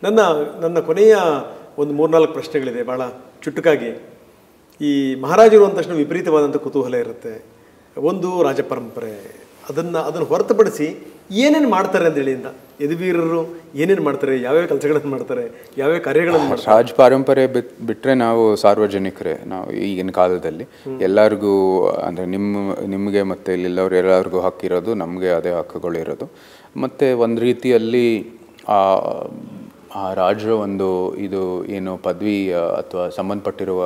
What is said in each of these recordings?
ನನ್ನ ನನ್ನ ಕೊನೆಯ ಒಂದು 3-4 ಪ್ರಶ್ನೆಗಳಿದೆ ಭಾಳ ಚುಟುಕಾಗಿ. ಈ ಮಹಾರಾಜರು ಅಂದ ತಕ್ಷಣ ವಿಪರೀತವಾದಂಥ ಕುತೂಹಲ ಇರುತ್ತೆ. ಒಂದು ರಾಜ ಪರಂಪರೆ, ಅದನ್ನು ಹೊರತುಪಡಿಸಿ ಏನೇನು ಮಾಡ್ತಾರೆ ಅಂತೇಳಿಂದ ಯದುವೀರರು ಏನೇನು ಮಾಡ್ತಾರೆ, ಯಾವ್ಯಾವ ಕೆಲಸಗಳನ್ನು ಮಾಡ್ತಾರೆ, ಯಾವ್ಯಾವ ಕಾರ್ಯಗಳನ್ನು ಮಾಡ್ತಾರೆ? ರಾಜ ಪರಂಪರೆ ಬಿಟ್ಟರೆ ನಾವು ಸಾರ್ವಜನಿಕರೇ. ನಾವು ಈಗಿನ ಕಾಲದಲ್ಲಿ ಎಲ್ಲರಿಗೂ ಅಂದರೆ ನಿಮಗೆ ಮತ್ತು ಇಲ್ಲಿಲ್ಲವ್ರು ಎಲ್ಲರಿಗೂ ಹಕ್ಕಿರೋದು, ನಮಗೆ ಅದೇ ಹಕ್ಕುಗಳಿರೋದು. ಮತ್ತು ಒಂದು ರೀತಿಯಲ್ಲಿ ಆ ರಾಜರ ಒಂದು ಇದು ಏನು ಪದವಿ ಅಥವಾ ಸಂಬಂಧಪಟ್ಟಿರುವ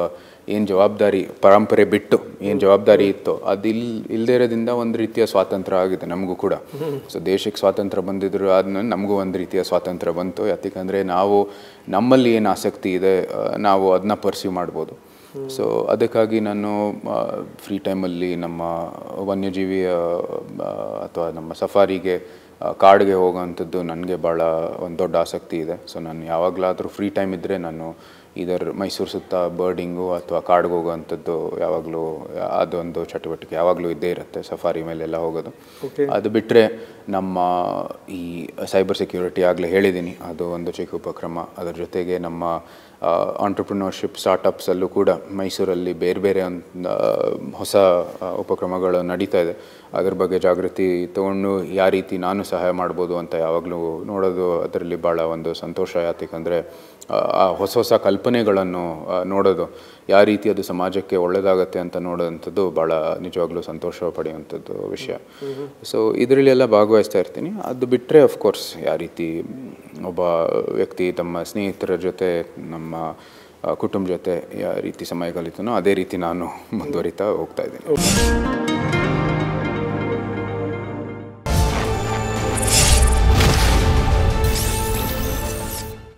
ಏನು ಜವಾಬ್ದಾರಿ, ಪರಂಪರೆ ಬಿಟ್ಟು ಏನು ಜವಾಬ್ದಾರಿ ಇತ್ತೋ ಅದು ಇಲ್ಲದೇ ಇರೋದ್ರಿಂದ ಒಂದು ರೀತಿಯ ಸ್ವಾತಂತ್ರ್ಯ ಆಗಿದೆ ನಮಗೂ ಕೂಡ. ಸೊ ದೇಶಕ್ಕೆ ಸ್ವಾತಂತ್ರ್ಯ ಬಂದಿದ್ರು ಆದ್ಮೇಲೆ ನಮಗೂ ಒಂದು ರೀತಿಯ ಸ್ವಾತಂತ್ರ್ಯ ಬಂತು. ಯಾಕಂದರೆ ನಾವು ನಮ್ಮಲ್ಲಿ ಏನು ಆಸಕ್ತಿ ಇದೆ ನಾವು ಅದನ್ನ ಪರ್ಸ್ಯೂ ಮಾಡ್ಬೋದು. ಸೊ ಅದಕ್ಕಾಗಿ ನಾನು ಫ್ರೀ ಟೈಮಲ್ಲಿ ನಮ್ಮ ವನ್ಯಜೀವಿಯ ಅಥವಾ ನಮ್ಮ ಸಫಾರಿಗೆ ಕಾಡಿಗೆ ಹೋಗೋವಂಥದ್ದು ನನಗೆ ಭಾಳ ಒಂದು ದೊಡ್ಡ ಆಸಕ್ತಿ ಇದೆ. ಸೊ ನಾನು ಯಾವಾಗಲಾದರೂ ಫ್ರೀ ಟೈಮ್ ಇದ್ದರೆ ನಾನು ಮೈಸೂರು ಸುತ್ತ ಬರ್ಡಿಂಗು ಅಥವಾ ಕಾಡಿಗೆ ಹೋಗೋವಂಥದ್ದು ಯಾವಾಗಲೂ ಅದೊಂದು ಚಟುವಟಿಕೆ ಯಾವಾಗಲೂ ಇದ್ದೇ ಇರುತ್ತೆ, ಸಫಾರಿ ಮೇಲೆಲ್ಲ ಹೋಗೋದು. ಅದು ಬಿಟ್ಟರೆ ನಮ್ಮ ಈ ಸೈಬರ್ ಸೆಕ್ಯೂರಿಟಿ ಆಗಲೇ ಹೇಳಿದ್ದೀನಿ, ಅದು ಒಂದು ಚಿಕ್ಕ ಉಪಕ್ರಮ. ಅದರ ಜೊತೆಗೆ ನಮ್ಮ ಆಂಟ್ರಪ್ರಿನರ್ಶಿಪ್ ಸ್ಟಾರ್ಟಪ್ಸಲ್ಲೂ ಕೂಡ ಮೈಸೂರಲ್ಲಿ ಬೇರೆ ಬೇರೆ ಹೊಸ ಉಪಕ್ರಮಗಳು ನಡೀತಾ ಇದೆ. ಅದ್ರ ಬಗ್ಗೆ ಜಾಗೃತಿ ತೊಗೊಂಡು ಯಾವ ರೀತಿ ನಾನು ಸಹಾಯ ಮಾಡ್ಬೋದು ಅಂತ ಯಾವಾಗಲೂ ನೋಡೋದು ಅದರಲ್ಲಿ ಭಾಳ ಒಂದು ಸಂತೋಷ. ಯಾಕಂದರೆ ಆ ಹೊಸ ಹೊಸ ಕಲ್ಪನೆಗಳನ್ನು ನೋಡೋದು, ಯಾವ ರೀತಿ ಅದು ಸಮಾಜಕ್ಕೆ ಒಳ್ಳೆಯದಾಗತ್ತೆ ಅಂತ ನೋಡೋವಂಥದ್ದು ಭಾಳ ನಿಜವಾಗ್ಲೂ ಸಂತೋಷ ಪಡೆಯುವಂಥದ್ದು ವಿಷಯ. ಸೊ ಇದರಲ್ಲೆಲ್ಲ ಭಾಗವಹಿಸ್ತಾ ಇರ್ತೀನಿ. ಅದು ಬಿಟ್ಟರೆ ಅಫ್ಕೋರ್ಸ್ ಯಾವ ರೀತಿ ಒಬ್ಬ ವ್ಯಕ್ತಿ ತಮ್ಮ ಸ್ನೇಹಿತರ ಜೊತೆ ನಮ್ಮ ಕುಟುಂಬ ಜೊತೆ ಯಾವ ರೀತಿ ಸಮಯ ಕಲಿತನೋ ಅದೇ ರೀತಿ ನಾನು ಮುಂದುವರಿತಾ ಹೋಗ್ತಾ ಇದ್ದೀನಿ.